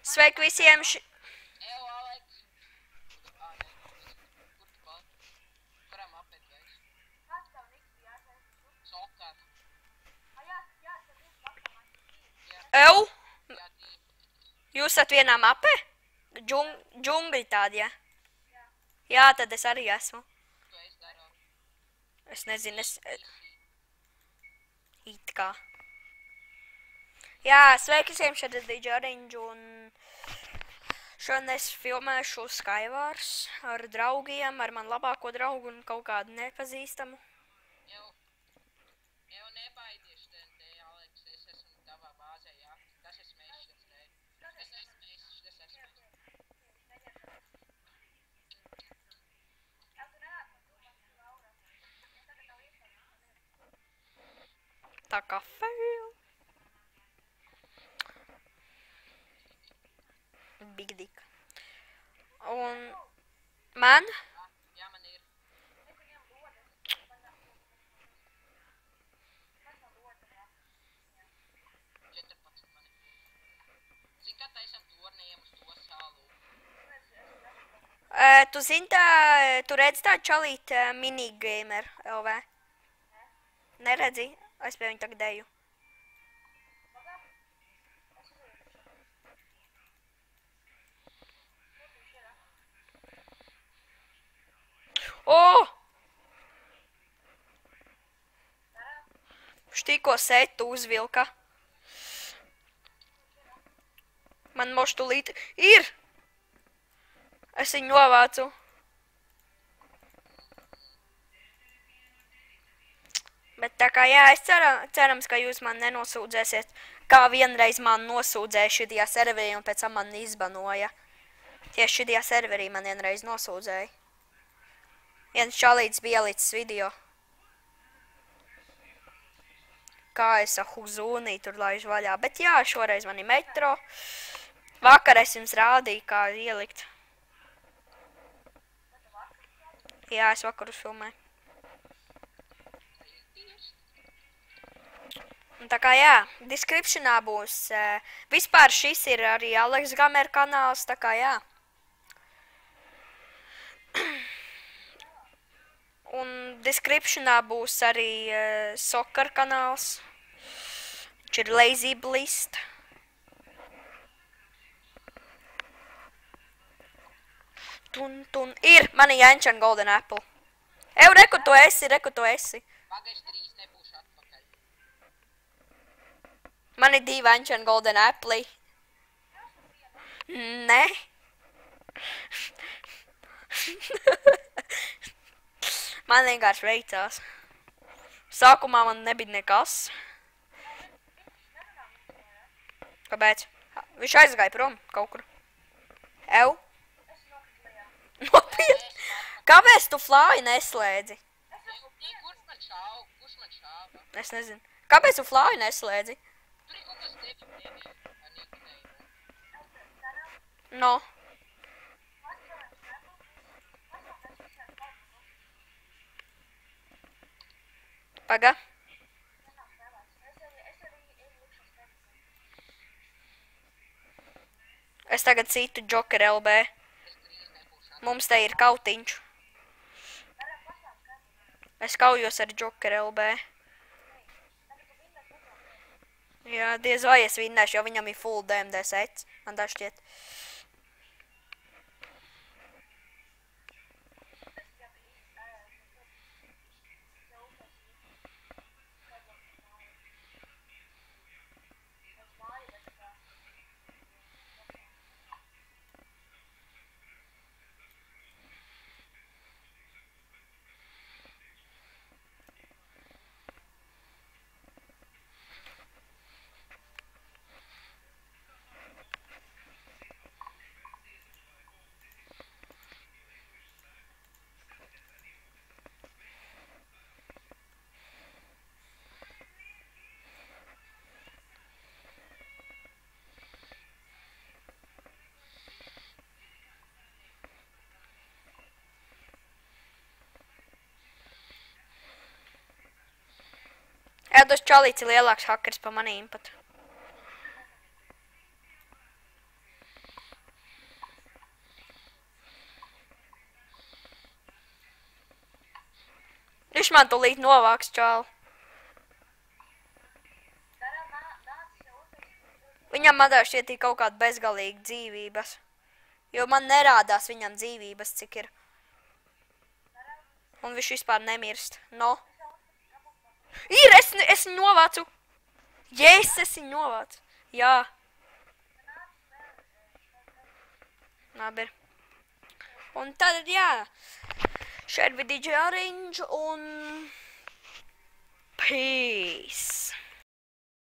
Sveiki visiem! Evo, Aleks! Nē, kur tu palici? Kurā mapē tu esi? Sokar. Ew! Jā, tī. Jūs esat vienā mapē? Džungļi tādi, ja? Jā, tad es arī esmu. Tu esi darā. Es nezinu, it kā. Jā, sveiki visiem, šeit ir DJ Orange un šodien es filmēšu Skywars ar draugiem, ar man labāko draugu un kaut kādu nepazīstamu. Evo, nebaidies te, Aleks, es esmu tavā bāzē, jā. Tas esmu es šis te. Tas esmu es. Tā kā fail. Big dick. Un man? Jā, man ir. 14 man ir. Zini, kā taisam torniem uz to salu? Tu zini tā, tu redzi tā čalīt minigamer LV? Neredzi? Es pie viņu tagad eju. O! Viņš tikko setu uzvilka. Man moš tūlīt ir! Es viņu novācu. Bet tā kā jā, es cerams, ka jūs man nenosūdzēsiet, kā vienreiz man nosūdzēja šitajā serverī un pēc tam man izbanoja. Tieši šitajā serverī man vienreiz nosūdzēja. Viens čalīts bija ielicis video. Kā es ar Huzūnī tur laižu vaļā. Bet jā, šoreiz man ir metro. Vakar es jums rādīju, kā ielikt. Jā, es vakar uzfilmēju. Un tā kā jā, descriptionā būs, vispār šis ir arī Aleks Gamer kanāls, tā kā jā. Un descriptionā būs arī Soccer kanāls, viņš ir Lazy Blist. Tun, ir, man ir Ancient Golden Apple. Ew, reku tu esi. Pagaiž drīz nebūšu atpakaļ. Man ir 2 Ancient Golden Apple. Nē. Man vienkārši veicās. Sākumā man nebija nekas. Kāpēc? Viņš aizgāja prom kaut kur. Ew. Nopietni. Kāpēc tu flāju neslēdzi? Kurš man šāva? Es nezinu. Kāpēc tu flāju neslēdzi? Tur ir kaut kas nebija ar niknējumu. No. Paga. Es tagad citu Joker LB. Mums te ir kautiņš. Es kaujos ar Joker LB. Jā, diez vai es vinnēšu, jo viņam ir full DMD sets. Man tā šķiet. Jā, tas čalīts ir lielāks hakers pa manīm pat. Viņš man tūlīt novāks, čāli. Viņam man šķiet ir kaut kāda bezgalīga dzīvības. Jo man nerādās viņam dzīvības, cik ir. Un viņš vispār nemirst. No. Ir, es viņu novācu. Yes, es viņu novācu. Jā. Labi. Un tad, jā. Šeit bija DJ Orange un... Peace.